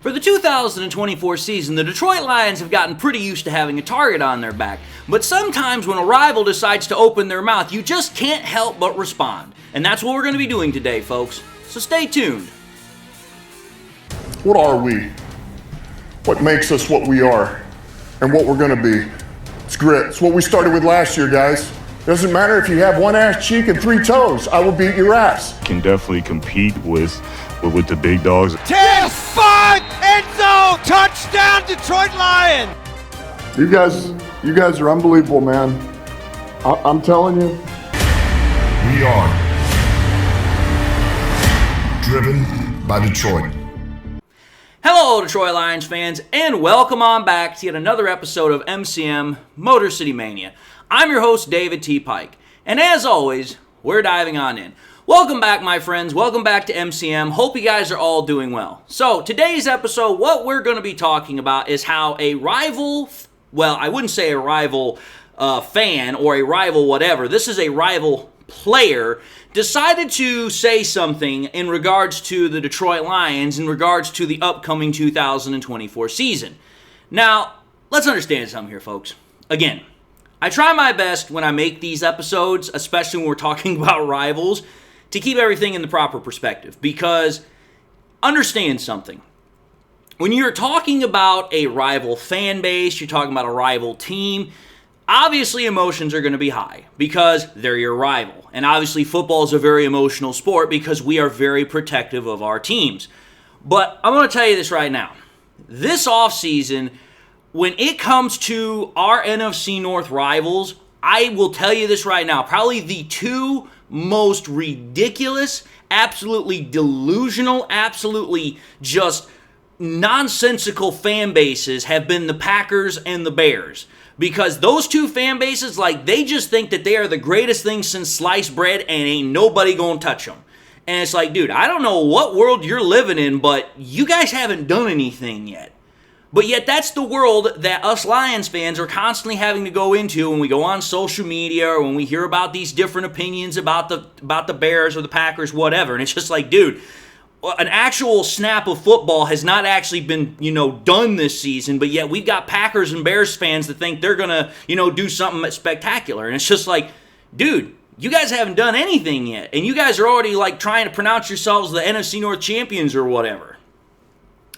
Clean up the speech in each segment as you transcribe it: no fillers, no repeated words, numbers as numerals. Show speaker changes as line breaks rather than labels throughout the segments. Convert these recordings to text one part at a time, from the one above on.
For the 2024 season, the Detroit Lions have gotten pretty used to having a target on their back, but sometimes when a rival decides to open their mouth, you just can't help but respond. And that's what we're going to be doing today, folks. So stay tuned.
What are we? What makes us what we are? And what we're going to be? It's grit. It's what we started with last year, guys. Doesn't matter if you have one ass cheek and three toes. I will beat your ass.
Can definitely compete with the big dogs.
10-5 end zone touchdown Detroit Lion.
You guys are unbelievable, man. I'm telling you.
We are driven by Detroit.
Hello, Detroit Lions fans, and welcome on back to yet another episode of MCM Motor City Mania. I'm your host, David T. Pike, and as always, we're diving on in. Welcome back, my friends. Welcome back to MCM. Hope you guys are all doing well. So, today's episode, what we're going to be talking about is how a rival, well, I wouldn't say a rival fan or a rival whatever. This is a rival player decided to say something in regards to the Detroit Lions in regards to the upcoming 2024 season. Now, let's understand something here, folks. Again, I try my best when I make these episodes, especially when we're talking about rivals, to keep everything in the proper perspective. Because, understand something. When you're talking about a rival fan base, you're talking about a rival team, obviously emotions are going to be high because they're your rival. And obviously football is a very emotional sport because we are very protective of our teams. But I'm going to tell you this right now. This offseason, when it comes to our NFC North rivals, I will tell you this right now. Probably the two most ridiculous, absolutely delusional, absolutely just nonsensical fan bases have been the Packers and the Bears. Because those two fan bases, they just think that they are the greatest thing since sliced bread and ain't nobody gonna touch them. And it's like, dude, I don't know what world you're living in, but you guys haven't done anything yet. But yet that's the world that us Lions fans are constantly having to go into when we go on social media or when we hear about these different opinions about the Bears or the Packers, whatever. And it's just like, dude, an actual snap of football has not actually been, done this season, but yet we've got Packers and Bears fans that think they're going to, do something spectacular. And it's just like, dude, you guys haven't done anything yet. And you guys are already, trying to pronounce yourselves the NFC North champions or whatever.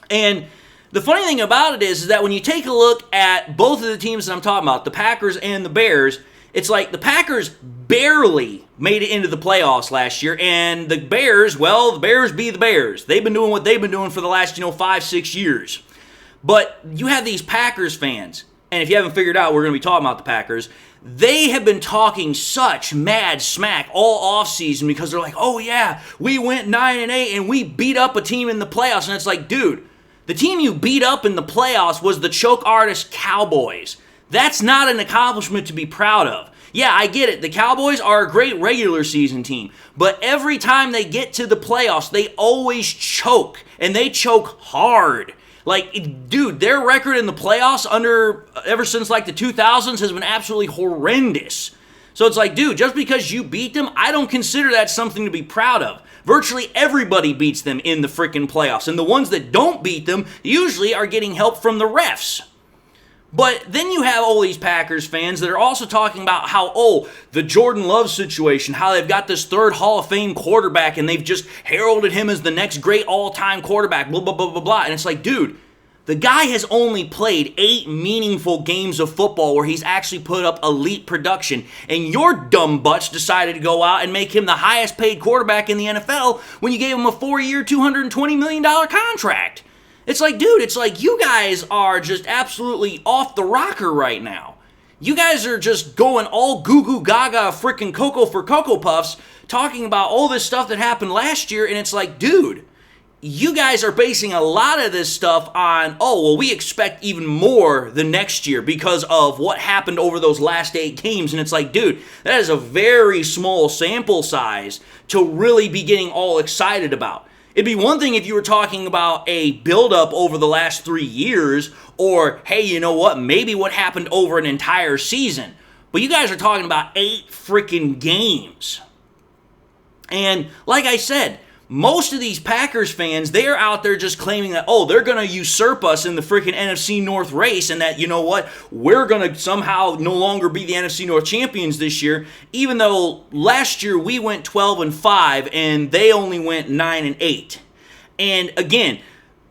And the funny thing about it is that when you take a look at both of the teams that I'm talking about, the Packers and the Bears, it's like the Packers barely made it into the playoffs last year, and the Bears, well, the Bears be the Bears. They've been doing what they've been doing for the last, 5-6 years. But you have these Packers fans, and if you haven't figured out, we're going to be talking about the Packers. They have been talking such mad smack all offseason because they're like, oh yeah, we went 9-8 and we beat up a team in the playoffs. And it's like, dude, the team you beat up in the playoffs was the choke artist Cowboys. That's not an accomplishment to be proud of. Yeah, I get it. The Cowboys are a great regular season team. But every time they get to the playoffs, they always choke. And they choke hard. Dude, their record in the playoffs ever since the 2000s has been absolutely horrendous. So it's like, dude, just because you beat them, I don't consider that something to be proud of. Virtually everybody beats them in the freaking playoffs. And the ones that don't beat them usually are getting help from the refs. But then you have all these Packers fans that are also talking about how, the Jordan Love situation, how they've got this third Hall of Fame quarterback and they've just heralded him as the next great all-time quarterback, blah, blah, blah, blah, blah. And it's like, dude, the guy has only played 8 meaningful games of football where he's actually put up elite production. And your dumb butts decided to go out and make him the highest paid quarterback in the NFL when you gave him a 4-year, $220 million contract. It's like, dude, you guys are just absolutely off the rocker right now. You guys are just going all goo-goo gaga freaking Cocoa for Cocoa Puffs talking about all this stuff that happened last year, and it's like, dude, you guys are basing a lot of this stuff on, we expect even more the next year because of what happened over those last 8 games, and it's like, dude, that is a very small sample size to really be getting all excited about. It'd be one thing if you were talking about a build-up over the last 3 years, or, hey, you know what, maybe what happened over an entire season. But you guys are talking about 8 freaking games. And like I said, most of these Packers fans, they're out there just claiming that, oh, they're going to usurp us in the freaking NFC North race and that, you know what, we're going to somehow no longer be the NFC North champions this year, even though last year we went 12-5 and they only went 9-8. And again,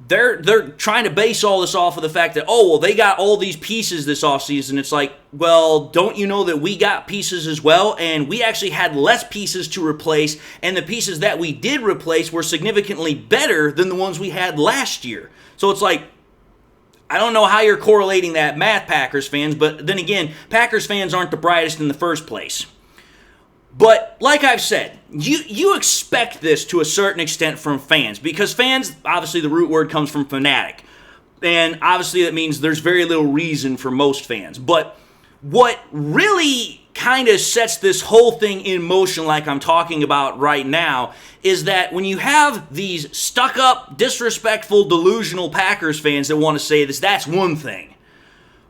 they're trying to base all this off of the fact that, oh, well, they got all these pieces this offseason. It's like, well, don't you know that we got pieces as well? And we actually had less pieces to replace, and the pieces that we did replace were significantly better than the ones we had last year. So it's like, I don't know how you're correlating that math, Packers fans, but then again, Packers fans aren't the brightest in the first place. But like I've said, you expect this to a certain extent from fans, because fans, obviously the root word comes from fanatic, and obviously that means there's very little reason for most fans. But what really kind of sets this whole thing in motion, like I'm talking about right now, is that when you have these stuck-up, disrespectful, delusional Packers fans that want to say this, that's one thing.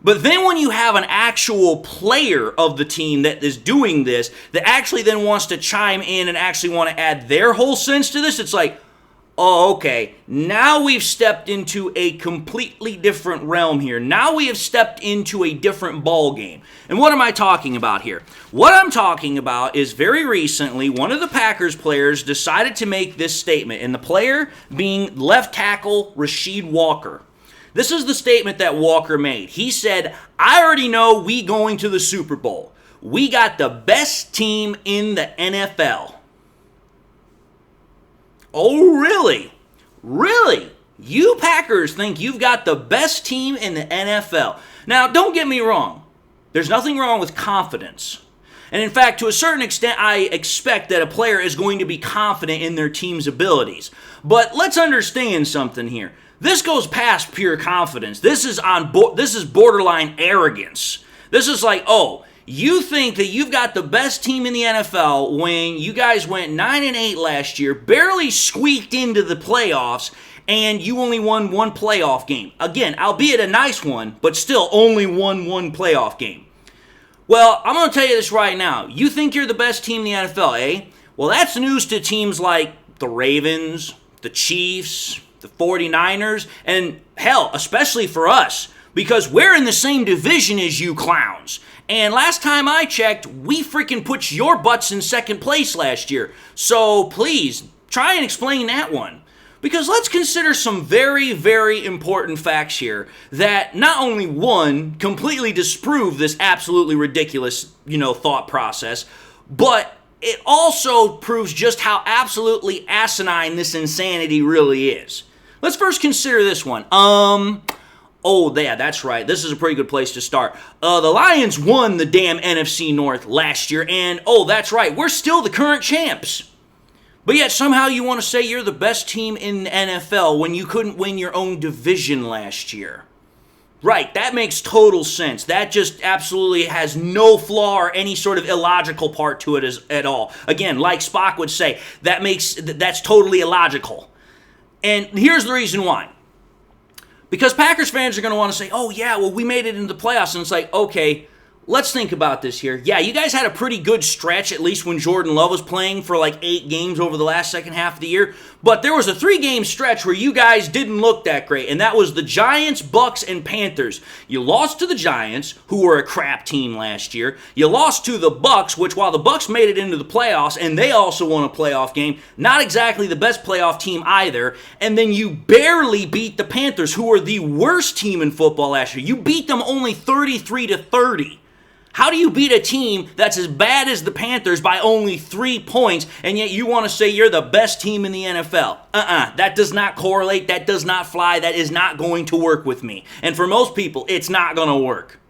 But then when you have an actual player of the team that is doing this, that actually then wants to chime in and actually want to add their whole sense to this, it's like, oh, okay, now we've stepped into a completely different realm here. Now we have stepped into a different ball game. And what am I talking about here? What I'm talking about is very recently, one of the Packers players decided to make this statement, and the player being left tackle Rasheed Walker. This is the statement that Walker made. He said, I already know we going to the Super Bowl. We got the best team in the NFL. Oh, really? Really? You Packers think you've got the best team in the NFL. Now, don't get me wrong. There's nothing wrong with confidence. And in fact, to a certain extent, I expect that a player is going to be confident in their team's abilities. But let's understand something here. This goes past pure confidence. This is borderline arrogance. This is like, oh, you think that you've got the best team in the NFL when you guys went 9-8 last year, barely squeaked into the playoffs, and you only won one playoff game. Again, albeit a nice one, but still only won one playoff game. Well, I'm going to tell you this right now. You think you're the best team in the NFL, eh? Well, that's news to teams like the Ravens, the Chiefs, the 49ers, and hell, especially for us, because we're in the same division as you clowns. And last time I checked, we freaking put your butts in second place last year. So please, try and explain that one. Because let's consider some very, very important facts here that not only, one, completely disprove this absolutely ridiculous, thought process, but it also proves just how absolutely asinine this insanity really is. Let's first consider this one. Oh, yeah, that's right. This is a pretty good place to start. The Lions won the damn NFC North last year, and that's right, we're still the current champs. But yet somehow you want to say you're the best team in the NFL when you couldn't win your own division last year. Right, that makes total sense. That just absolutely has no flaw or any sort of illogical part to it at all. Again, like Spock would say, that's totally illogical. And here's the reason why. Because Packers fans are going to want to say, oh yeah, well we made it into the playoffs. And it's like, okay, let's think about this here. Yeah, you guys had a pretty good stretch, at least when Jordan Love was playing for like 8 games over the last second half of the year. But there was a 3-game stretch where you guys didn't look that great, and that was the Giants, Bucks, and Panthers. You lost to the Giants, who were a crap team last year. You lost to the Bucks, which while the Bucks made it into the playoffs, and they also won a playoff game, not exactly the best playoff team either. And then you barely beat the Panthers, who were the worst team in football last year. You beat them only 33-30. How do you beat a team that's as bad as the Panthers by only 3 points, and yet you want to say you're the best team in the NFL? That does not correlate. That does not fly. That is not going to work with me. And for most people, it's not going to work.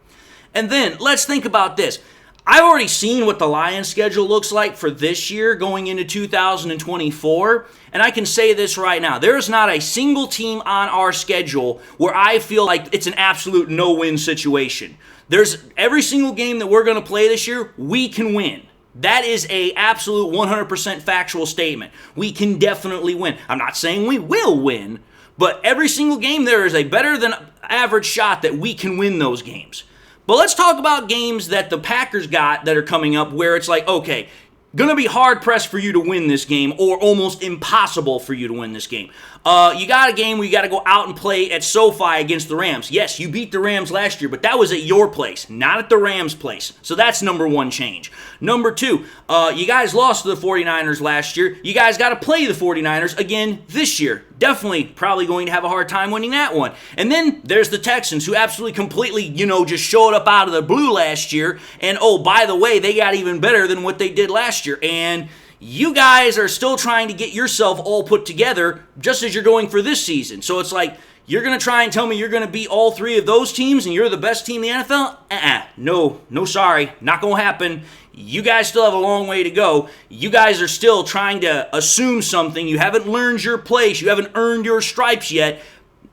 And then, let's think about this. I've already seen what the Lions schedule looks like for this year going into 2024, and I can say this right now. There is not a single team on our schedule where I feel like it's an absolute no-win situation. There's every single game that we're going to play this year, we can win. That is a absolute 100% factual statement. We can definitely win. I'm not saying we will win, but every single game there is a better than average shot that we can win those games. But let's talk about games that the Packers got that are coming up where it's like, okay, Going to be hard-pressed for you to win this game, or almost impossible for you to win this game. You got a game where you got to go out and play at SoFi against the Rams. Yes, you beat the Rams last year, but that was at your place, not at the Rams' place. So that's number one change. Number two, you guys lost to the 49ers last year. You guys got to play the 49ers again this year. Definitely probably going to have a hard time winning that one. And then there's the Texans, who absolutely completely, just showed up out of the blue last year. And oh, by the way, they got even better than what they did last year. And you guys are still trying to get yourself all put together just as you're going for this season. So it's like, you're going to try and tell me you're going to beat all three of those teams and you're the best team in the NFL? No, sorry. Not going to happen. You guys still have a long way to go. You guys are still trying to assume something. You haven't learned your place. You haven't earned your stripes yet.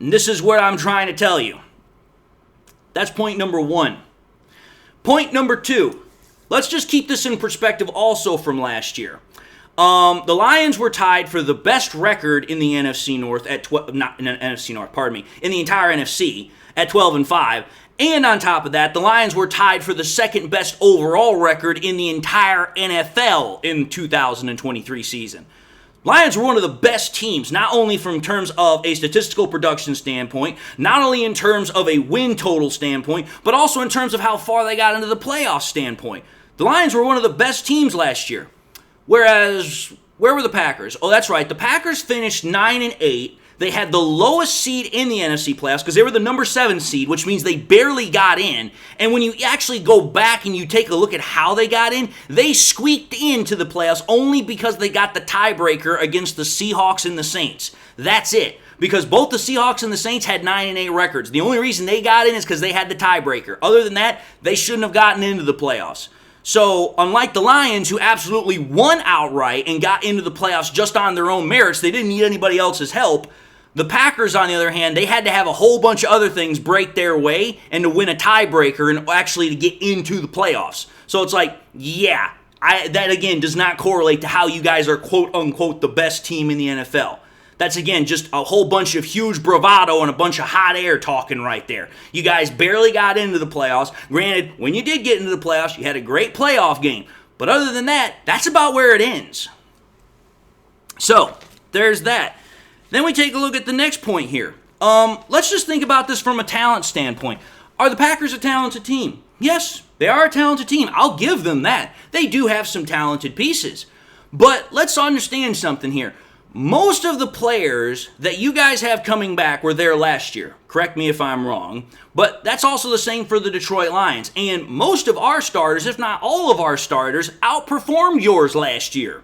And this is what I'm trying to tell you. That's point number one. Point number two. Let's just keep this in perspective also from last year. The Lions were tied for the best record in the NFC North at in the entire NFC at 12-5. And on top of that, the Lions were tied for the second best overall record in the entire NFL in 2023 season. Lions were one of the best teams, not only from terms of a statistical production standpoint, not only in terms of a win total standpoint, but also in terms of how far they got into the playoff standpoint. The Lions were one of the best teams last year. Whereas, where were the Packers? Oh, that's right. The Packers finished 9-8. They had the lowest seed in the NFC playoffs because they were the number 7 seed, which means they barely got in. And when you actually go back and you take a look at how they got in, they squeaked into the playoffs only because they got the tiebreaker against the Seahawks and the Saints. That's it. Because both the Seahawks and the Saints had 9-8 records. The only reason they got in is because they had the tiebreaker. Other than that, they shouldn't have gotten into the playoffs. So, unlike the Lions, who absolutely won outright and got into the playoffs just on their own merits, they didn't need anybody else's help. The Packers, on the other hand, they had to have a whole bunch of other things break their way and to win a tiebreaker and actually to get into the playoffs. So it's like, yeah, that again does not correlate to how you guys are quote-unquote the best team in the NFL. That's, again, just a whole bunch of huge bravado and a bunch of hot air talking right there. You guys barely got into the playoffs. Granted, when you did get into the playoffs, you had a great playoff game. But other than that, that's about where it ends. So, there's that. Then we take a look at the next point here. Let's just think about this from a talent standpoint. Are the Packers a talented team? Yes, they are a talented team. I'll give them that. They do have some talented pieces. But let's understand something here. Most of the players that you guys have coming back were there last year. Correct me if I'm wrong. But that's also the same for the Detroit Lions. And most of our starters, if not all of our starters, outperformed yours last year.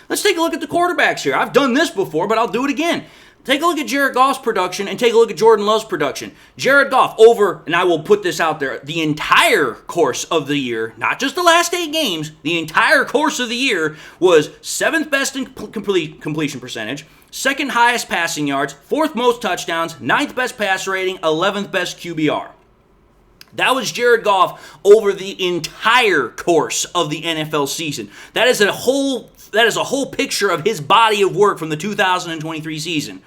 Let's take a look at the quarterbacks here. I've done this before, but I'll do it again. Take a look at Jared Goff's production and take a look at Jordan Love's production. Jared Goff and I will put this out there, the entire course of the year, not just the last 8 games, the entire course of the year was 7th best in completion percentage, 2nd highest passing yards, 4th most touchdowns, 9th best pass rating, 11th best QBR. That was Jared Goff over the entire course of the NFL season. That is a whole picture of his body of work from the 2023 season.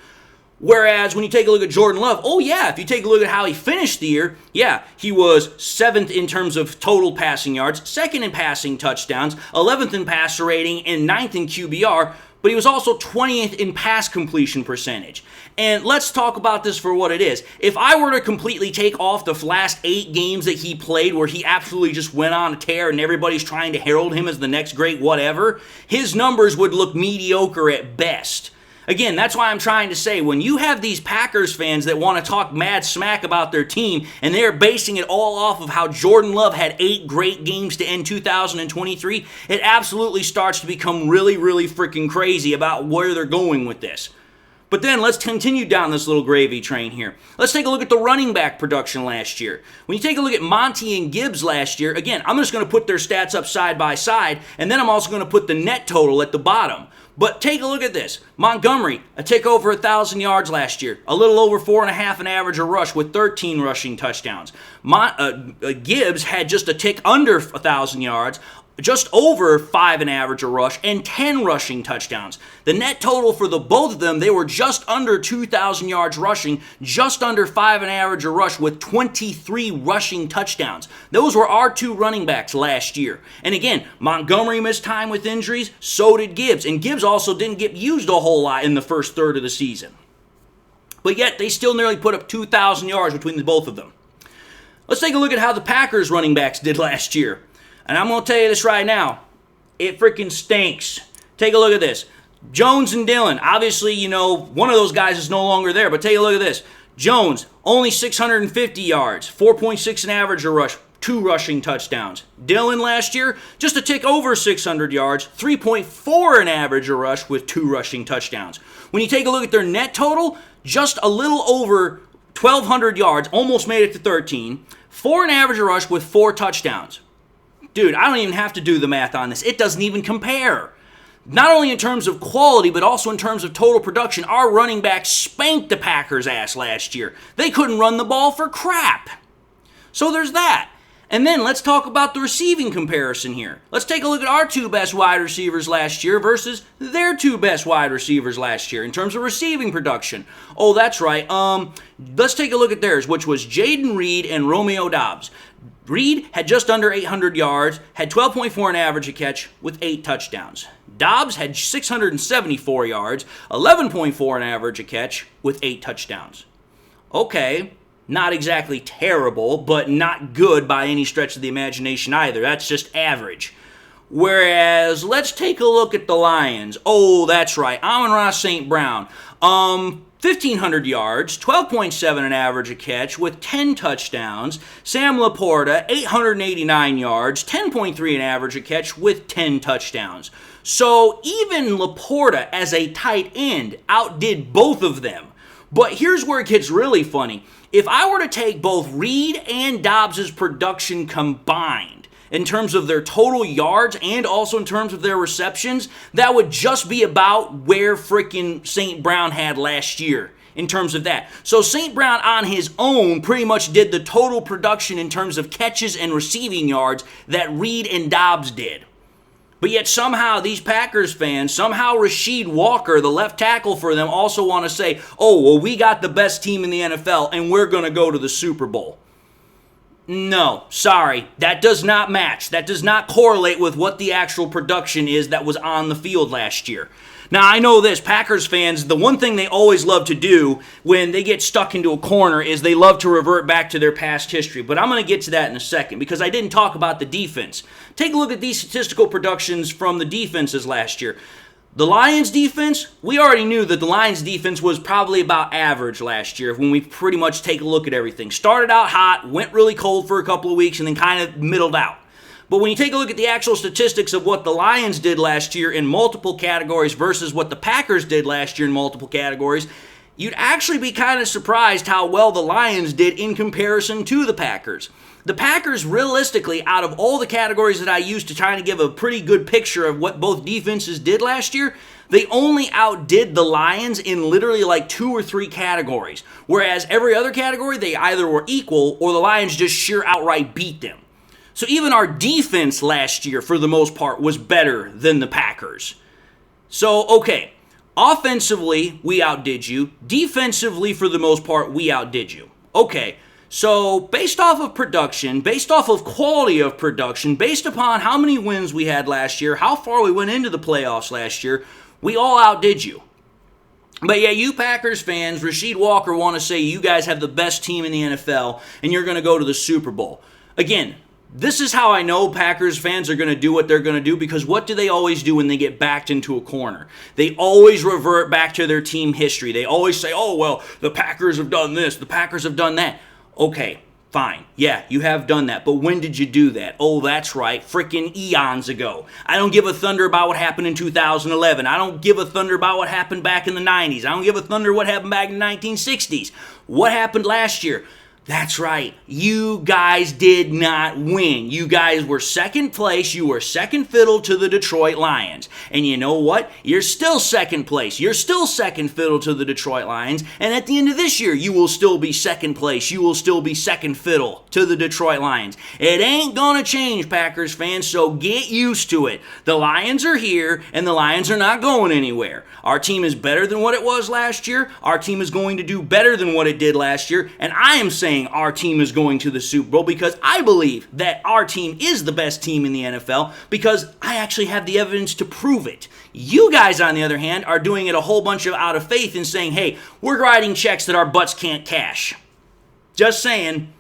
Whereas when you take a look at Jordan Love, if you take a look at how he finished the year, he was 7th in terms of total passing yards, 2nd in passing touchdowns, 11th in passer rating, and 9th in QBR, but he was also 20th in pass completion percentage. And let's talk about this for what it is. If I were to completely take off the last 8 games that he played where he absolutely just went on a tear and everybody's trying to herald him as the next great whatever, his numbers would look mediocre at best. Again, that's why I'm trying to say, when you have these Packers fans that want to talk mad smack about their team, and they're basing it all off of how Jordan Love had 8 great games to end 2023, it absolutely starts to become really, really freaking crazy about where they're going with this. But then let's continue down this little gravy train here. Let's take a look at the running back production last year. When you take a look at Monty and Gibbs last year, again, I'm just going to put their stats up side by side, and then I'm also going to put the net total at the bottom. But take a look at this. Montgomery, a tick over 1,000 yards last year. A little over 4.5 an average a rush with 13 rushing touchdowns. Gibbs had just a tick under 1,000 yards. just over 5 an average a rush, and 10 rushing touchdowns. The net total for the both of them, they were just under 2,000 yards rushing, just under 5 an average a rush with 23 rushing touchdowns. Those were our two running backs last year. And again, Montgomery missed time with injuries, so did Gibbs. And Gibbs also didn't get used a whole lot in the first third of the season. But yet, they still nearly put up 2,000 yards between the both of them. Let's take a look at how the Packers running backs did last year. And I'm going to tell you this right now. It freaking stinks. Take a look at this. Jones and Dillon. Obviously, one of those guys is no longer there. But take a look at this. Jones, only 650 yards. 4.6 an average a rush. 2 rushing touchdowns. Dillon last year, just a tick over 600 yards. 3.4 an average a rush with 2 rushing touchdowns. When you take a look at their net total, just a little over 1,200 yards. Almost made it to 13. 4 an average a rush with 4 touchdowns. Dude, I don't even have to do the math on this. It doesn't even compare. Not only in terms of quality, but also in terms of total production. Our running backs spanked the Packers' ass last year. They couldn't run the ball for crap. So there's that. And then let's talk about the receiving comparison here. Let's take a look at our 2 best wide receivers last year versus their 2 best wide receivers last year in terms of receiving production. Oh, that's right. Let's take a look at theirs, which was Jaden Reed and Romeo Doubs. Reed had just under 800 yards, had 12.4 an average a catch with 8 touchdowns. Doubs had 674 yards, 11.4 an average a catch with 8 touchdowns. Okay, not exactly terrible, but not good by any stretch of the imagination either. That's just average. Whereas, let's take a look at the Lions. Oh, that's right, Amon-Ra St. Brown. 1,500 yards, 12.7 an average a catch with 10 touchdowns. Sam Laporta, 889 yards, 10.3 an average a catch with 10 touchdowns. So even Laporta as a tight end outdid both of them. But here's where it gets really funny. If I were to take both Reed and Dobbs' production combined, in terms of their total yards and also in terms of their receptions, that would just be about where freaking St. Brown had last year in terms of that. So St. Brown on his own pretty much did the total production in terms of catches and receiving yards that Reed and Dobbs did. But yet somehow these Packers fans, somehow Rasheed Walker, the left tackle for them, also want to say, oh, well, we got the best team in the NFL and we're going to go to the Super Bowl. No, sorry, that does not match. That does not correlate with what the actual production is that was on the field last year. Now, I know this, Packers fans, the one thing they always love to do when they get stuck into a corner is they love to revert back to their past history. But I'm going to get to that in a second because I didn't talk about the defense. Take a look at these statistical productions from the defenses last year. The Lions defense, we already knew that the Lions defense was probably about average last year when we pretty much take a look at everything. Started out hot, went really cold for a couple of weeks, and then kind of middled out. But when you take a look at the actual statistics of what the Lions did last year in multiple categories versus what the Packers did last year in multiple categories, you'd actually be kind of surprised how well the Lions did in comparison to the Packers. The Packers, realistically, out of all the categories that I used to try to give a pretty good picture of what both defenses did last year, they only outdid the Lions in literally like 2 or 3 categories. Whereas every other category, they either were equal or the Lions just sheer outright beat them. So even our defense last year, for the most part, was better than the Packers. So, okay, offensively, we outdid you. Defensively, for the most part, we outdid you. Okay. So, based off of production, based off of quality of production, based upon how many wins we had last year, how far we went into the playoffs last year, we all outdid you. But yeah, you Packers fans, Rasheed Walker want to say you guys have the best team in the NFL and you're going to go to the Super Bowl. Again, this is how I know Packers fans are going to do what they're going to do, because what do they always do when they get backed into a corner? They always revert back to their team history. They always say, oh, well, the Packers have done this, the Packers have done that. Okay, fine. Yeah, you have done that. But when did you do that? Oh, that's right. Freaking eons ago. I don't give a thunder about what happened in 2011. I don't give a thunder about what happened back in the 90s. I don't give a thunder what happened back in the 1960s. What happened last year? That's right. You guys did not win. You guys were second place. You were second fiddle to the Detroit Lions. And you know what? You're still second place. You're still second fiddle to the Detroit Lions. And at the end of this year, you will still be second place. You will still be second fiddle to the Detroit Lions. It ain't gonna change, Packers fans, so get used to it. The Lions are here, and the Lions are not going anywhere. Our team is better than what it was last year. Our team is going to do better than what it did last year. And I am saying our team is going to the Super Bowl because I believe that our team is the best team in the NFL because I actually have the evidence to prove it. You guys, on the other hand, are doing it a whole bunch of out of faith and saying, hey, we're writing checks that our butts can't cash. Just saying.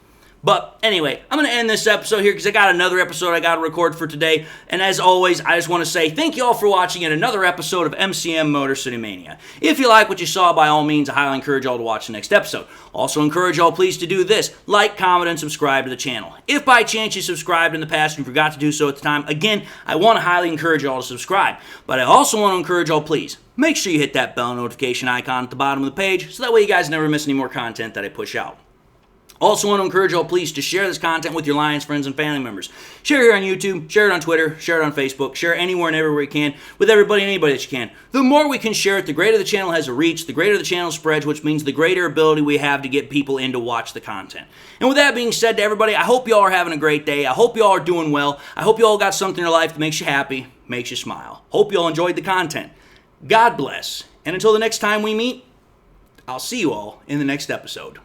But anyway, I'm going to end this episode here because I got another episode I got to record for today. And as always, I just want to say thank you all for watching yet another episode of MCM Motor City Mania. If you like what you saw, by all means, I highly encourage y'all to watch the next episode. Also encourage y'all please to do this. Like, comment, and subscribe to the channel. If by chance you subscribed in the past and forgot to do so at the time, again, I want to highly encourage y'all to subscribe. But I also want to encourage y'all please, make sure you hit that bell notification icon at the bottom of the page so that way you guys never miss any more content that I push out. Also want to encourage y'all please to share this content with your Lions friends and family members. Share it here on YouTube, share it on Twitter, share it on Facebook, share it anywhere and everywhere you can with everybody and anybody that you can. The more we can share it, the greater the channel has a reach, the greater the channel spreads, which means the greater ability we have to get people in to watch the content. And with that being said to everybody, I hope y'all are having a great day. I hope y'all are doing well. I hope y'all got something in your life that makes you happy, makes you smile. Hope y'all enjoyed the content. God bless. And until the next time we meet, I'll see you all in the next episode.